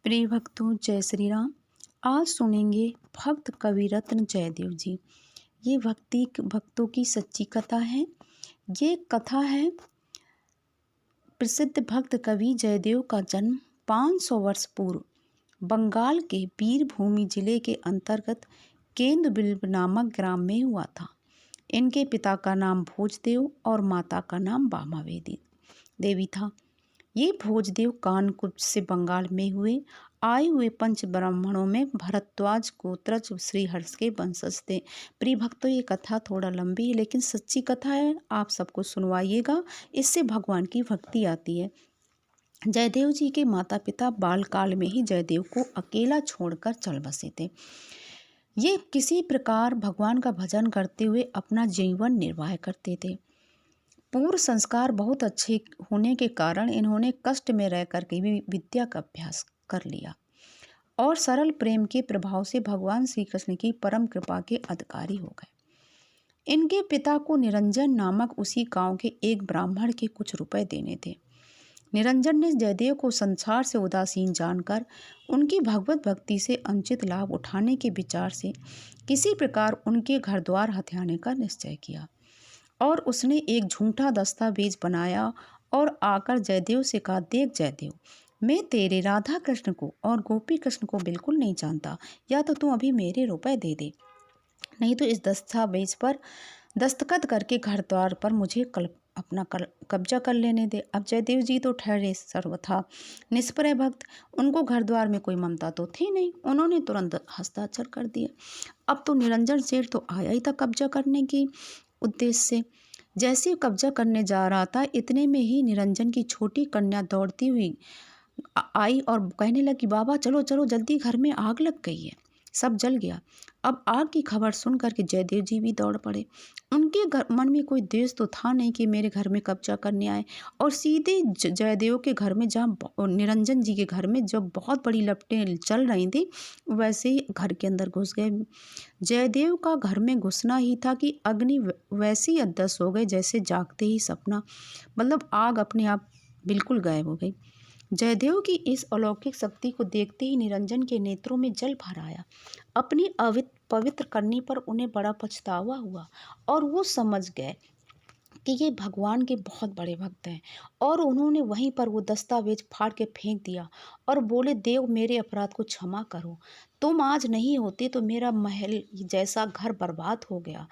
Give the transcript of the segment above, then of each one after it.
प्रिय भक्तों, जय श्री राम। आज सुनेंगे भक्त कवि रत्न जयदेव जी। ये भक्तों की सच्ची कथा है। ये कथा है प्रसिद्ध भक्त कवि जयदेव का जन्म 500 वर्ष पूर्व बंगाल के वीरभूमि जिले के अंतर्गत केंदुबिल्ब नामक ग्राम में हुआ था। इनके पिता का नाम भोजदेव और माता का नाम बामावेदी देवी था। ये भोजदेव कानकुट से बंगाल में आए हुए पंच ब्राह्मणों में भरद्वाज गोत्रज श्रीहर्ष के वंशज थे। प्रिय भक्तों, ये कथा थोड़ा लंबी है लेकिन सच्ची कथा है, आप सबको सुनवाइएगा, इससे भगवान की भक्ति आती है। जयदेव जी के माता पिता बालकाल में ही जयदेव को अकेला छोड़कर चल बसे थे। ये किसी प्रकार भगवान का भजन करते हुए अपना जीवन निर्वाह करते थे। पूर्व संस्कार बहुत अच्छे होने के कारण इन्होंने कष्ट में रह करके भी विद्या का अभ्यास कर लिया और सरल प्रेम के प्रभाव से भगवान श्री कृष्ण की परम कृपा के अधिकारी हो गए। इनके पिता को निरंजन नामक उसी गांव के एक ब्राह्मण के कुछ रुपए देने थे। निरंजन ने जयदेव को संसार से उदासीन जानकर उनकी भगवत भक्ति से अंचित लाभ उठाने के विचार से किसी प्रकार उनके घर द्वार हथियाने का निश्चय किया और उसने एक झूठा दस्तावेज बनाया और आकर जयदेव से कहा, देख जयदेव, मैं तेरे राधा कृष्ण को और गोपी कृष्ण को बिल्कुल नहीं जानता, या तो तू अभी मेरे रुपए दे दे, नहीं तो इस दस्तावेज पर दस्तखत करके घर द्वार पर मुझे अपना कब्जा कर लेने दे। अब जयदेव जी तो ठहरे सर्वथा निष्प्रय भक्त, उनको घर द्वार में कोई ममता तो थी नहीं, उन्होंने तुरंत हस्ताक्षर कर दिया। अब तो निरंजन सेठ तो आया ही था कब्जा करने की उद्देश्य से। जैसे कब्जा करने जा रहा था, इतने में ही निरंजन की छोटी कन्या दौड़ती हुई आई और कहने लगी, बाबा चलो चलो जल्दी, घर में आग लग गई है, सब जल गया। अब आग की खबर सुन करके जयदेव जी भी दौड़ पड़े। उनके मन में कोई द्वेष तो था नहीं कि मेरे घर में कब्जा करने आए, और सीधे जयदेव के घर में, जहाँ निरंजन जी के घर में जब बहुत बड़ी लपटें चल रही थी, वैसे ही घर के अंदर घुस गए। जयदेव का घर में घुसना ही था कि अग्नि वैसी अदृश्य हो गई जैसे जागते ही सपना, मतलब आग अपने आप बिल्कुल गायब हो गई। जयदेव की इस अलौकिक शक्ति को देखते ही निरंजन के नेत्रों में जल भर आया। अपनी पवित्र करने पर उन्हें बड़ा पछतावा हुआ और वो समझ गए कि ये भगवान के बहुत बड़े भक्त हैं, और उन्होंने वहीं पर वो दस्तावेज फाड़ के फेंक दिया और बोले, देव मेरे अपराध को क्षमा करो, तुम आज नहीं होते तो मेरा महल जैसा घर बर्बाद हो गया।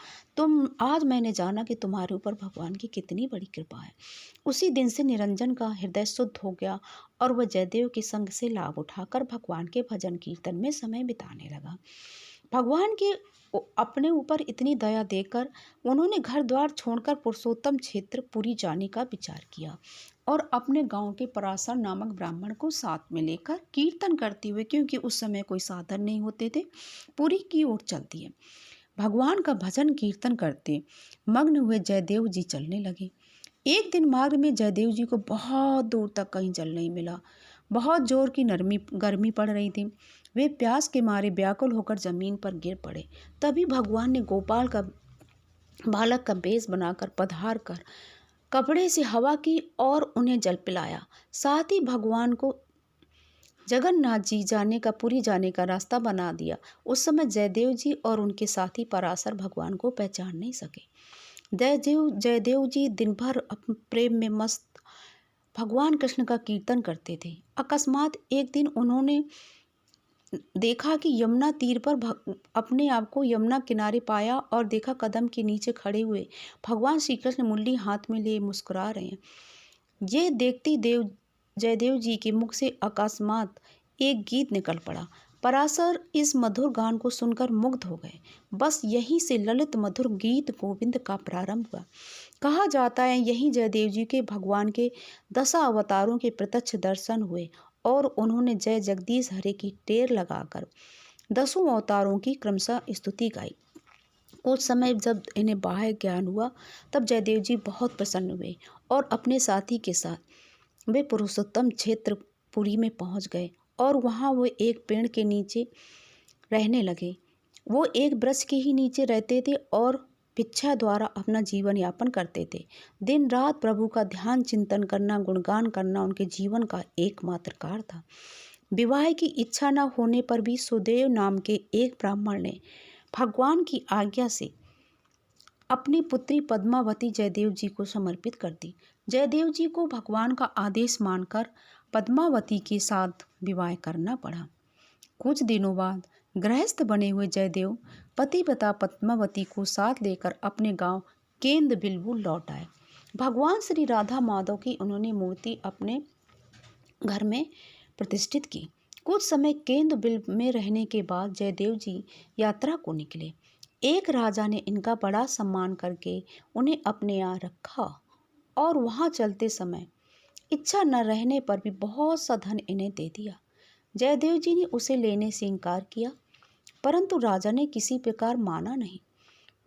आज मैंने जाना कि तुम्हारे ऊपर भगवान की कितनी बड़ी कृपा है। उसी दिन से निरंजन का हृदय शुद्ध हो गया और वह जयदेव के संग से लाभ उठाकर भगवान के भजन कीर्तन में समय बिताने लगा। भगवान के अपने ऊपर इतनी दया देकर उन्होंने घर द्वार छोड़कर पुरुषोत्तम क्षेत्र पुरी जाने का विचार किया और अपने गांव के पराशर नामक ब्राह्मण को साथ में लेकर कीर्तन करते हुए, क्योंकि उस समय कोई साधन नहीं होते थे, पुरी की ओर चलती है। भगवान का भजन कीर्तन करते मग्न हुए जयदेव जी चलने लगे। एक दिन मार्ग में जयदेव जी को बहुत दूर तक कहीं जल नहीं मिला। बहुत जोर की गर्मी पड़ रही थी। वे प्यास के मारे व्याकुल होकर जमीन पर गिर पड़े। तभी भगवान ने गोपाल का बालक का वेश बनाकर पधार कर कपड़े से हवा की और उन्हें जल पिलाया। साथ ही भगवान को जगन्नाथ जी पुरी जाने का रास्ता बना दिया। उस समय जयदेव जी और उनके साथी पराशर भगवान को पहचान नहीं सके। जयदेव जी दिन भर प्रेम में मस्त भगवान कृष्ण का कीर्तन करते थे। अकस्मात एक दिन उन्होंने देखा कि यमुना तीर पर अपने आप को यमुना किनारे पाया और देखा कदम के नीचे खड़े हुए भगवान श्री कृष्ण मुरली हाथ में लिए मुस्कुरा रहे हैं। ये देखते जयदेव जी के मुख से अकस्मात एक गीत निकल पड़ा। पराशर इस मधुर गान को सुनकर मुग्ध हो गए। बस यहीं से ललित मधुर गीत गोविंद का प्रारंभ हुआ। कहा जाता है यहीं जयदेव जी के भगवान के 10 अवतारों के प्रत्यक्ष दर्शन हुए और उन्होंने जय जगदीश हरे की टेर लगाकर 10 अवतारों की क्रमशः स्तुति गाई। कुछ समय जब इन्हें बाह्य ज्ञान हुआ तब जयदेव जी बहुत प्रसन्न हुए और अपने साथी के साथ वे पुरुषोत्तम क्षेत्र पुरी में पहुंच गए और वहां वो एक पेड़ के नीचे रहने लगे। वो एक वृक्ष के ही नीचे रहते थे और भिक्षा द्वारा अपना जीवन यापन करते थे। दिन रात प्रभु का ध्यान चिंतन करना, गुणगान करना उनके जीवन का एकमात्र कार्य था। विवाह की इच्छा न होने पर भी सुदेव नाम के एक ब्राह्मण ने भगवान की आज्ञा से अपनी पुत्री पद्मावती जयदेव जी को समर्पित कर दी। जयदेव जी को भगवान का आदेश मानकर पद्मावती के साथ विवाह करना पड़ा। कुछ दिनों बाद गृहस्थ बने हुए जयदेव पतिव्रता पद्मावती को साथ लेकर अपने गांव केंद्र बिल्बुल लौट आए। भगवान श्री राधा माधव की उन्होंने मूर्ति अपने घर में प्रतिष्ठित की। कुछ समय केंद्र बिल्ब में रहने के बाद जयदेव जी यात्रा को निकले। एक राजा ने इनका बड़ा सम्मान करके उन्हें अपने यहाँ रखा और वहाँ चलते समय इच्छा न रहने पर भी बहुत सा धन इन्हें दे दिया। जयदेव जी ने उसे लेने से इनकार किया, परंतु राजा ने किसी प्रकार माना नहीं।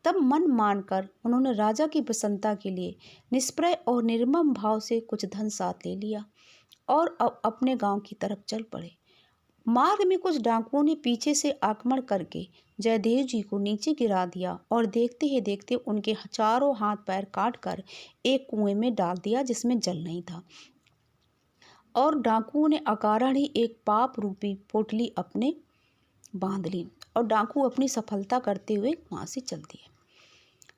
तब मन मानकर उन्होंने राजा की प्रसन्नता के लिए निष्प्रय और निर्मम भाव से कुछ धन साथ ले लिया और अपने गांव की तरफ चल पड़े। मार्ग में कुछ डाकुओं ने पीछे से आक्रमण करके जयदेव जी को नीचे गिरा दिया और देखते ही देखते उनके चारों हाथ पैर काट कर एक कुएं में डाल दिया जिसमें जल नहीं था। और डाकुओं ने अकारण ही एक पाप रूपी पोटली अपने बांध ली और डाकू अपनी सफलता करते हुए वहां से चल दिए।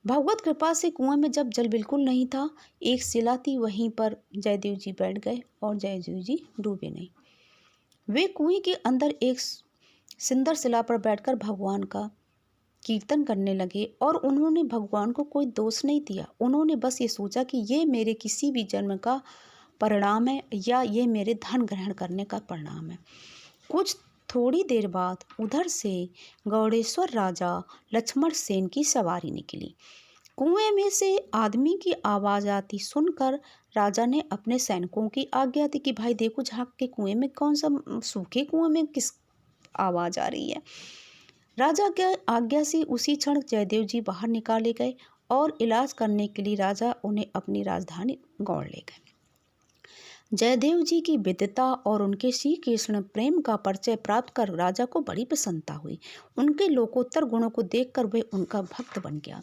भगवत कृपा से कुएं में जब जल बिल्कुल नहीं था, एक शिला थी, वहीं पर जयदेव जी बैठ गए और जयदेव जी डूबे नहीं। वे कुएं के अंदर एक सुंदर शिला पर बैठकर भगवान का कीर्तन करने लगे और उन्होंने भगवान को कोई दोष नहीं दिया। उन्होंने बस ये सोचा कि ये मेरे किसी भी जन्म का परिणाम है या ये मेरे धन ग्रहण करने का परिणाम है। कुछ थोड़ी देर बाद उधर से गौड़ेश्वर राजा लक्ष्मण सेन की सवारी निकली। कुएं में से आदमी की आवाज आती सुनकर राजा ने अपने सैनिकों की आज्ञा दी कि भाई देखो झांक के कुएं में कौन सा सूखे कुएं में किस आवाज आ रही है। राजा के आज्ञा से उसी क्षण जयदेव जी बाहर निकाले गए और इलाज करने के लिए राजा उन्हें अपनी राजधानी गौड़ ले गए। जयदेव जी की विद्वता और उनके श्री कृष्ण प्रेम का परिचय प्राप्त कर राजा को बड़ी प्रसन्नता हुई। उनके लोकोत्तर गुणों को देखकर वे उनका भक्त बन गया।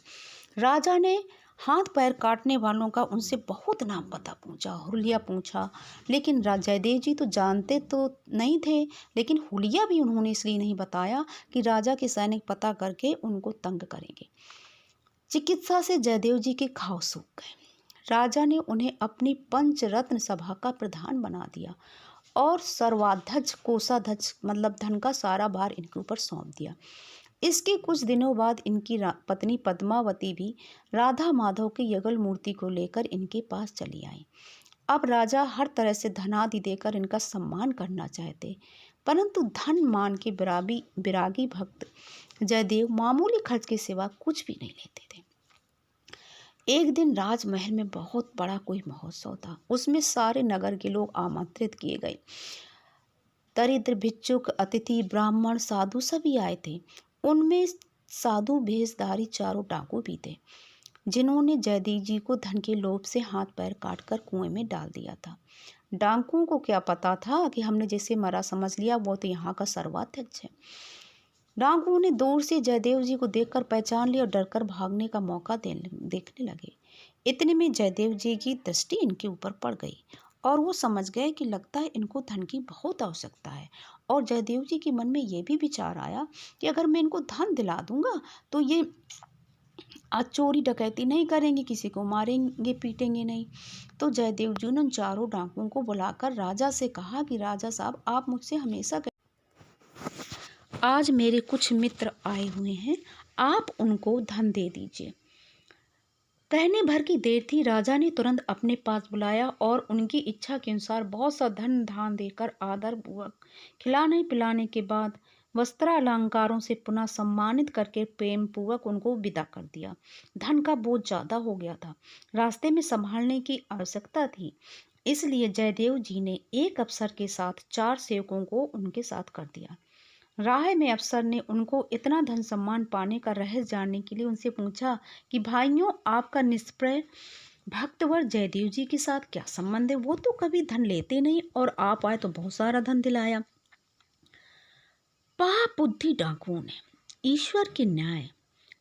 राजा ने हाथ पैर काटने वालों का उनसे बहुत नाम पता पूछा, हुलिया पूछा, लेकिन जयदेव जी तो जानते तो नहीं थे, लेकिन हुलिया भी उन्होंने इसलिए नहीं बताया कि राजा के सैनिक पता करके उनको तंग करेंगे। चिकित्सा से जयदेव जी के घाव सूख गए। राजा ने उन्हें अपनी पंचरत्न सभा का प्रधान बना दिया और सर्वाध्यक्ष कोषाध्यक्ष मतलब धन का सारा भार इनके ऊपर सौंप दिया। इसके कुछ दिनों बाद इनकी पत्नी पद्मावती भी राधा माधव की युगल मूर्ति को लेकर इनके पास चली आई। अब राजा हर तरह से धनादि देकर इनका सम्मान करना चाहते, परंतु धन मान के विरागी भक्त जयदेव मामूली खर्च के सिवा कुछ भी नहीं लेते थे। एक दिन राजमहल में बहुत बड़ा कोई महोत्सव था। उसमें सारे नगर के लोग आमंत्रित किए गए। दरिद्र भिक्षुक अतिथि ब्राह्मण साधु सभी आए थे। उनमें साधु भेषधारी चारों डाकू भी थे जिन्होंने जयदेव जी को धन के लोभ से हाथ पैर काटकर कुएं में डाल दिया था। डाकुओं को क्या पता था कि हमने जैसे मरा समझ लिया वो तो यहाँ का सर्वाध्यक्ष है। डाकुओं ने दूर से जयदेव जी को देखकर पहचान लिया और डरकर भागने का मौका देखने लगे। इतने में जयदेव जी की दृष्टि इनके ऊपर पड़ गई और वो समझ गए कि लगता है इनको धन की बहुत आवश्यकता है। और जयदेव जी के मन में ये भी विचार आया कि अगर मैं इनको धन दिला दूंगा तो ये आज चोरी डकैती नहीं करेंगे, किसी को मारेंगे पीटेंगे नहीं। तो जयदेव जी ने उन चारों डाकुओं को बुलाकर राजा से कहा कि राजा साहब, आप मुझसे हमेशा आज मेरे कुछ मित्र आए हुए हैं, आप उनको धन दे दीजिए। कहने भर की देर थी, राजा ने तुरंत अपने पास बुलाया और उनकी इच्छा के अनुसार बहुत सा धन धान देकर आदर पूर्वक खिलाने पिलाने के बाद वस्त्रालंकारों से पुनः सम्मानित करके प्रेम पूर्वक उनको विदा कर दिया। धन का बोझ ज्यादा हो गया था, रास्ते में संभालने की आवश्यकता थी, इसलिए जयदेव जी ने एक अफसर के साथ 4 सेवकों को उनके साथ कर दिया। राह में अफसर ने उनको इतना धन सम्मान पाने का रहस्य जानने के लिए उनसे पूछा कि भाइयों, आपका निष्प्रय भक्तवर जयदेव जी के साथ क्या संबंध है? वो तो कभी धन लेते नहीं और आप आए तो बहुत सारा धन दिलाया। पाप बुद्धि डाकुओं ने ईश्वर के न्याय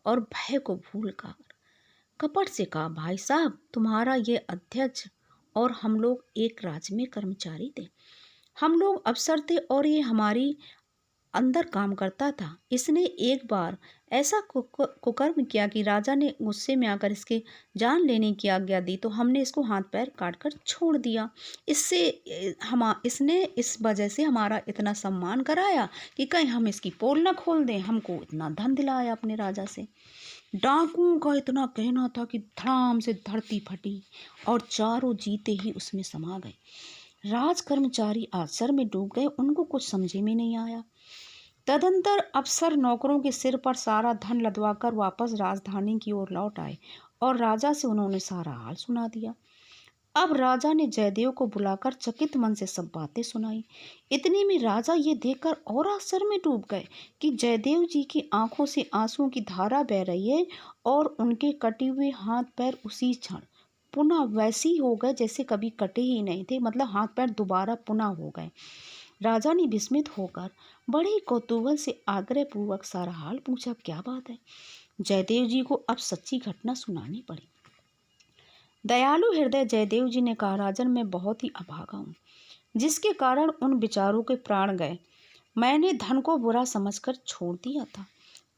और भय को भूलकर कपट से कहा, भाई साहब, तुम्हारा ये अध्यक्ष और हम लोग एक राज्य में कर्मचारी थे। हम लोग अफसर थे और ये हमारी अंदर काम करता था। इसने एक बार ऐसा कुकर्म किया कि राजा ने गुस्से में आकर इसके जान लेने की आज्ञा दी, तो हमने इसको हाथ पैर काट कर छोड़ दिया। इसने इस वजह से हमारा इतना सम्मान कराया कि कहीं हम इसकी पोल न खोल दें। हमको इतना धन दिलाया अपने राजा से। डाकुओं का इतना कहना था कि धड़ाम से धरती फटी और चारों जीते ही उसमें समा गए। राज कर्मचारी आश्चर्य में डूब गए, उनको कुछ समझे में नहीं आया। तदंतर अफसर नौकरों के सिर पर सारा धन लदवाकर वापस राजधानी की ओर लौट आए और राजा से उन्होंने सारा हाल सुना दिया। अब राजा ने जयदेव को बुलाकर चकित मन से सब बातें सुनाई। इतने में राजा ये देखकर और आश्चर्य में डूब गए कि जयदेव जी की आंखों से आंसुओं की धारा बह रही है और उनके कटे हुए हाथ पैर उसी क्षण पुनः वैसे ही हो गए जैसे कभी कटे ही नहीं थे। मतलब हाथ पैर दोबारा पुनः हो गए। राजा ने विस्मित होकर बड़े कौतूहल से आग्रह पूर्वक सारा हाल पूछा, क्या बात है? जयदेव जी को अब सच्ची घटना सुनानी पड़ी। दयालु हृदय जयदेव जी ने कहा, राजन, मैं बहुत ही अभागा हूँ, जिसके कारण उन बेचारों के प्राण गए। मैंने धन को बुरा समझकर छोड़ दिया था,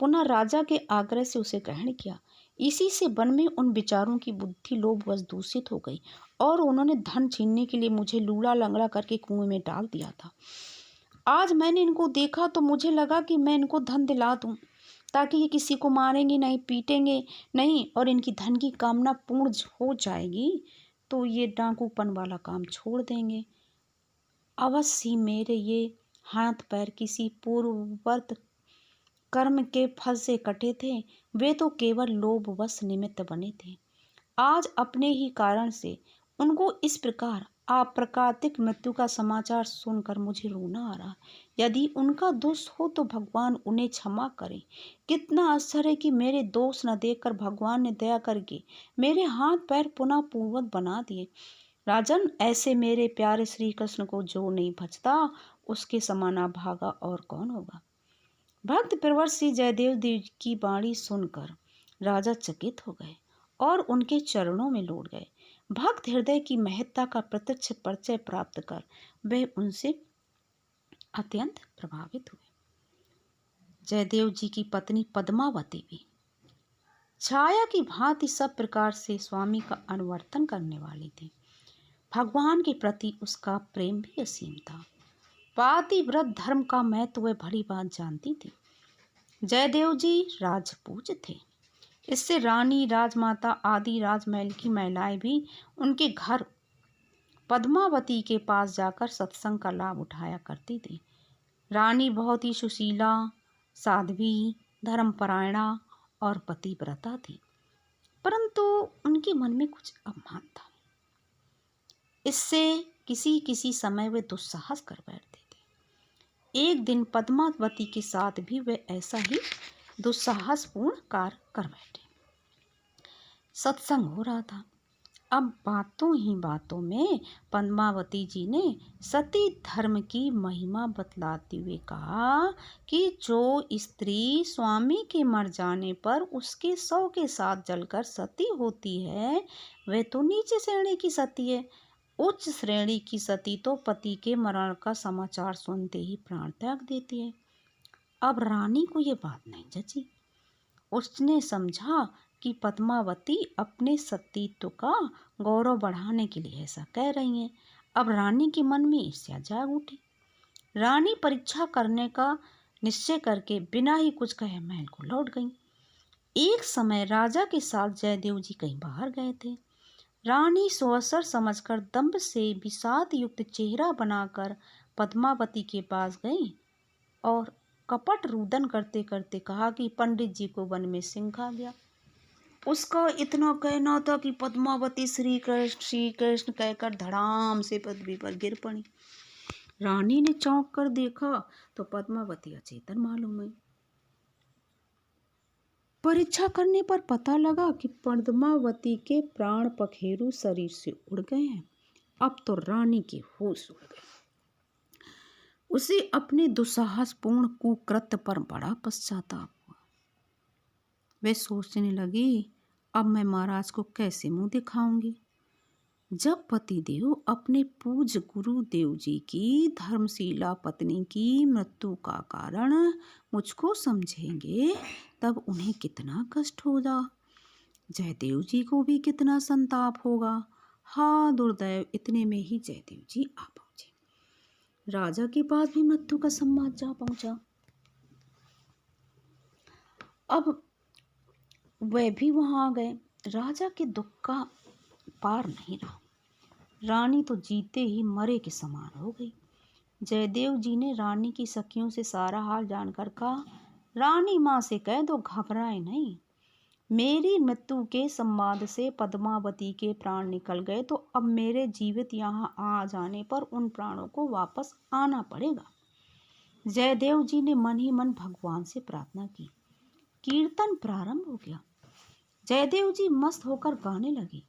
पुनः राजा के आग्रह से उसे ग्रहण किया। इसी से वन में उन बेचारों की बुद्धि लोभवश दूषित हो गई और उन्होंने धन छीनने के लिए मुझे लूला लंगड़ा करके कुएं में डाल दिया था। आज मैंने इनको देखा तो मुझे लगा कि मैं इनको धन दिला दूं, ताकि ये किसी को मारेंगे नहीं, पीटेंगे नहीं और इनकी धन की कामना पूर्ण हो जाएगी तो ये डाकूपन वाला काम छोड़ देंगे। अवश्य ही मेरे ये हाथ पैर किसी पूर्ववर्त कर्म के फल से कटे थे, वे तो केवल लोभवश निमित्त बने थे। आज अपने ही कारण से उनको इस प्रकार अप्राकृतिक मृत्यु का समाचार सुनकर मुझे रोना आ रहा। यदि उनका दोष हो तो भगवान उन्हें क्षमा करें। कितना आश्चर्य कि मेरे दोष न देखकर भगवान ने दया करके मेरे हाथ पैर पुनः पूर्ववत बना दिए। राजन, ऐसे मेरे प्यारे श्री कृष्ण को जो नहीं भजता, उसके समाना भागा और कौन होगा। भक्त प्रवर श्री जयदेव देव की वाणी सुनकर राजा चकित हो गए और उनके चरणों में लौट गए। भक्त हृदय की महत्ता का प्रत्यक्ष परिचय प्राप्त कर वे उनसे अत्यंत प्रभावित हुए। जयदेव जी की पत्नी पद्मावती भी छाया की भांति सब प्रकार से स्वामी का अनुवर्तन करने वाली थी। भगवान के प्रति उसका प्रेम भी असीम था। पातिव्रत धर्म का महत्व वह भली बात जानती थी। जयदेव जी राजपूज थे, इससे रानी, राजमाता आदि राजमहल की महिलाएं भी उनके घर पद्मावती के पास जाकर सत्संग का लाभ उठाया करती थी। रानी बहुत ही सुशीला, साध्वी, धर्मपरायणा और पतिव्रता थी, परंतु उनके मन में कुछ अभिमान था। इससे किसी किसी समय वे दुस्साहस कर बैठते थे। एक दिन पद्मावती के साथ भी वे ऐसा ही दुस्साहसपूर्ण कार्य कर बैठे। सत्संग हो रहा था। अब बातों ही बातों में पद्मावती जी ने सती धर्म की महिमा बतलाते हुए कहा कि जो स्त्री स्वामी के मर जाने पर उसके शव के साथ जलकर सती होती है, वह तो नीचे श्रेणी की सती है। उच्च श्रेणी की सती तो पति के मरण का समाचार सुनते ही प्राण त्याग देती है। अब रानी को ये बात नहीं जची। उसने समझा कि पद्मावती अपने सतीत्व का गौरव बढ़ाने के लिए ऐसा कह रही हैं। अब रानी के मन में ईर्ष्या जाग उठी। रानी परीक्षा करने का निश्चय करके बिना ही कुछ कहे महल को लौट गई। एक समय राजा के साथ जयदेव जी कहीं बाहर गए थे। रानी सुअवसर समझकर दंभ से विषाद युक्त चेहरा बनाकर पद्मावती के पास गई और कपट रुदन करते करते कहा कि पंडित जी को वन में सिंह खा गया। उसका इतना कहना था कि पद्मावती श्री कृष्ण कहकर धड़ाम से पृथ्वी पर गिर पड़ी। रानी ने चौंक कर देखा तो पद्मावती अचेतन मालूम हुई। परीक्षा करने पर पता लगा कि पद्मावती के प्राण पखेरु शरीर से उड़ गए हैं। अब तो रानी के होश उड़ गए। उसे अपने दुस्साहसपूर्ण कुकृत्य पर बड़ा पश्चाताप हुआ। वे सोचने लगी, अब मैं महाराज को कैसे मुंह दिखाऊंगी। जब पतिदेव अपने पूज्य गुरुदेव जी की धर्मशीला पत्नी की मृत्यु का कारण मुझको समझेंगे, तब उन्हें कितना कष्ट होगा, जयदेव जी को भी कितना संताप होगा। हाँ दुर्दैव, इतने में ही जयदेव जी आ पहुंचे। राजा के पास भी मृत्यु का संवाद जा पहुंचा। अब वह भी वहां आ गए। राजा के दुख का पार नहीं रहा। रानी तो जीते ही मरे के समान हो गई। जयदेव जी ने रानी की सखियों से सारा हाल जानकर कहा, रानी माँ से कह दो घबराए नहीं। मेरी मृत्यु के संवाद से पद्मावती के प्राण निकल गए, तो अब मेरे जीवित यहाँ आ जाने पर उन प्राणों को वापस आना पड़ेगा। जयदेव जी ने मन ही मन भगवान से प्रार्थना की। कीर्तन प्रारंभ हो गया। जयदेव जी मस्त होकर गाने लगे।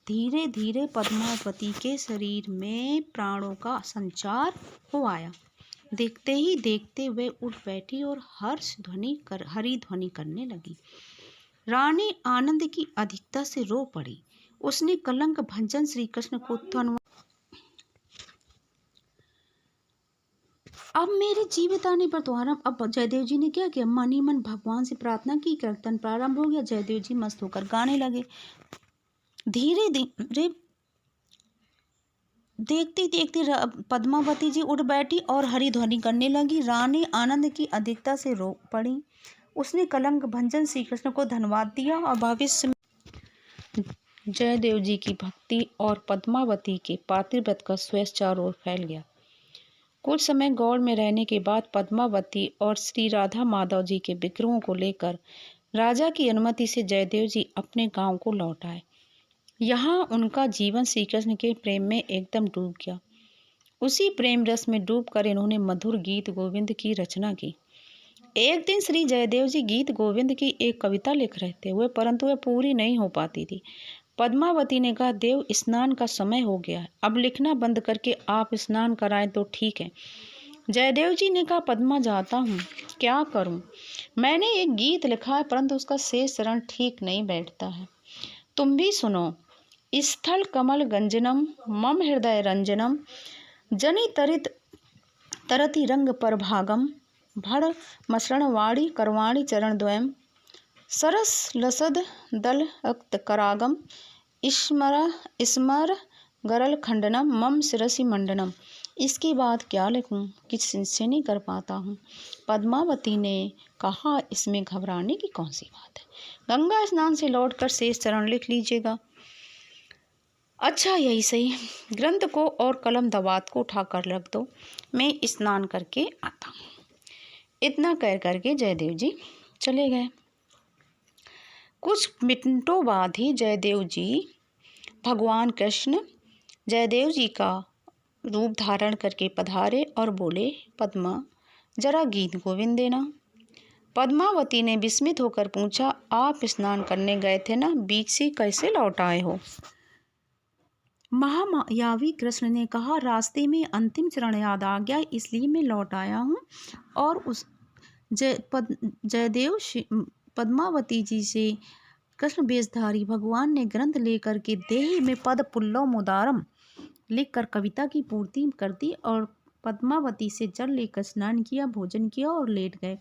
धीरे धीरे पद्मावती के शरीर में प्राणों का संचार हो आया। देखते ही देखते वे उठ बैठी और हरि ध्वनि करने लगी। रानी आनंद की अधिकता से रो पड़ी। उसने कलंक भंजन श्री कृष्ण को अब मेरे जीवित आने पर तुम्हारा। अब जयदेव जी ने क्या किया, मन ही मन भगवान से प्रार्थना की। कीर्तन प्रारंभ हो गया। जयदेव जी मस्त होकर गाने लगे। धीरे धीरे देखते देखते पद्मावती जी उठ बैठी और हरि ध्वनि करने लगी। रानी आनंद की अधिकता से रो पड़ी। उसने कलंक भंजन श्री कृष्ण को धन्यवाद दिया और भविष्य में जयदेव जी की भक्ति और पद्मावती के पातिव्रत का सुयश चारों ओर फैल गया। कुछ समय गौड़ में रहने के बाद पद्मावती और श्री राधा माधव जी के विग्रहों को लेकर राजा की अनुमति से जयदेव जी अपने गांव को लौट आए। यहाँ उनका जीवन श्री कृष्ण के प्रेम में एकदम डूब गया। उसी प्रेम रस में डूबकर इन्होंने मधुर गीत गोविंद की रचना की। एक दिन श्री जयदेव जी गीत गोविंद की एक कविता लिख रहे थे, परंतु वह पूरी नहीं हो पाती थी। पद्मावती ने कहा, देव स्नान का समय हो गया है, अब लिखना बंद करके आप स्नान कराएं तो ठीक है। जयदेव जी ने कहा, पद्मा जाता हूँ, क्या करूँ, मैंने एक गीत लिखा है परंतु उसका शेष चरण ठीक नहीं बैठता है, तुम भी सुनो। स्थल कमल गंजनम मम हृदय रंजनम जनि तरति रंग परभागम भड़ मसरणवाणी करवाणी चरण द्वयम सरस लसद दल अक्त करागम स्मर गरल खंडनम मम शिरसि मंडनम। इसके बाद क्या लिखूं, किस निश्चय नहीं कर पाता हूँ। पद्मावती ने कहा, इसमें घबराने की कौन सी बात है, गंगा स्नान से लौटकर शेष चरण लिख लीजिएगा। अच्छा यही सही, ग्रंथ को और कलम दवात को उठाकर रख दो, मैं स्नान करके आता हूँ। इतना कह करके जयदेव जी चले गए। कुछ मिनटों बाद ही जयदेव जी भगवान कृष्ण जयदेव जी का रूप धारण करके पधारे और बोले, पद्मा जरा गीत गोविंद देना। पद्मावती ने विस्मित होकर पूछा, आप स्नान करने गए थे ना, बीच से कैसे लौट आए हो। महामायावी कृष्ण ने कहा, रास्ते में अंतिम चरण याद आ गया, इसलिए मैं लौट आया हूँ। और उस जयदेव पद्मावती जी से कृष्ण वेशधारी भगवान ने ग्रंथ लेकर के देहि में पद पुल्लव मुदारम लिखकर कविता की पूर्ति कर दी और पद्मावती से जल लेकर स्नान किया, भोजन किया और लेट गए।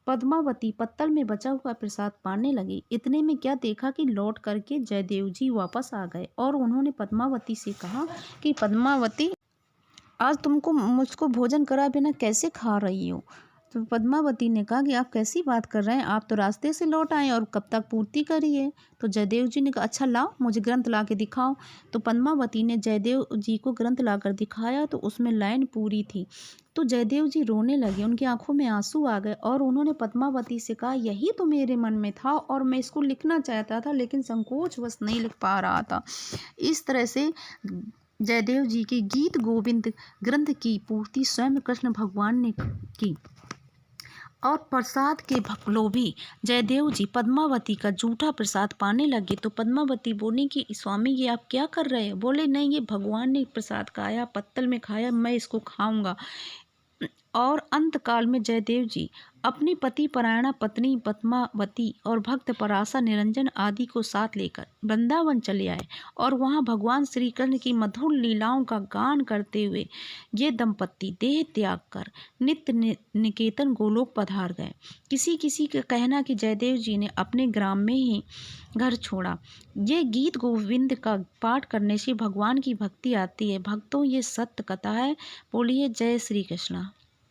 पद्मावती पत्तल में बचा हुआ प्रसाद पाने लगी। इतने में क्या देखा कि लौट करके जयदेव जी वापस आ गए और उन्होंने पद्मावती से कहा कि पद्मावती, आज तुमको मुझको भोजन करा बिना कैसे खा रही हो। तो पद्मावती ने कहा कि आप कैसी बात कर रहे हैं, आप तो रास्ते से लौट आए और कब तक पूर्ति करी है। तो जयदेव जी ने कहा, अच्छा लाओ मुझे ग्रंथ ला के दिखाओ। तो पद्मावती ने जयदेव जी को ग्रंथ ला कर दिखाया तो उसमें लाइन पूरी थी। तो जयदेव जी रोने लगे, उनकी आंखों में आंसू आ गए और उन्होंने पद्मावती से कहा, यही तो मेरे मन में था और मैं इसको लिखना चाहता था लेकिन संकोच बस नहीं लिख पा रहा था। इस तरह से जयदेव जी के गीत गोविंद ग्रंथ की पूर्ति स्वयं कृष्ण भगवान ने की। और प्रसाद के लोभी जयदेव जी पद्मावती का झूठा प्रसाद पाने लगे। तो पद्मावती बोली कि स्वामी ये आप क्या कर रहे हैं। बोले नहीं, ये भगवान ने प्रसाद खाया, पत्तल में खाया, मैं इसको खाऊंगा। और अंतकाल में जयदेव जी अपनी पति परायणा पत्नी पद्मावती और भक्त पराशा निरंजन आदि को साथ लेकर वृंदावन चले आए और वहां भगवान श्री कृष्ण की मधुर लीलाओं का गान करते हुए ये दंपत्ति देह त्याग कर नित्य निकेतन गोलोक पधार गए। किसी किसी का कहना कि जयदेव जी ने अपने ग्राम में ही घर छोड़ा। ये गीत गोविंद का पाठ करने से भगवान की भक्ति आती है। भक्तों, ये सत्य कथा है। बोलिए जय श्री कृष्णा।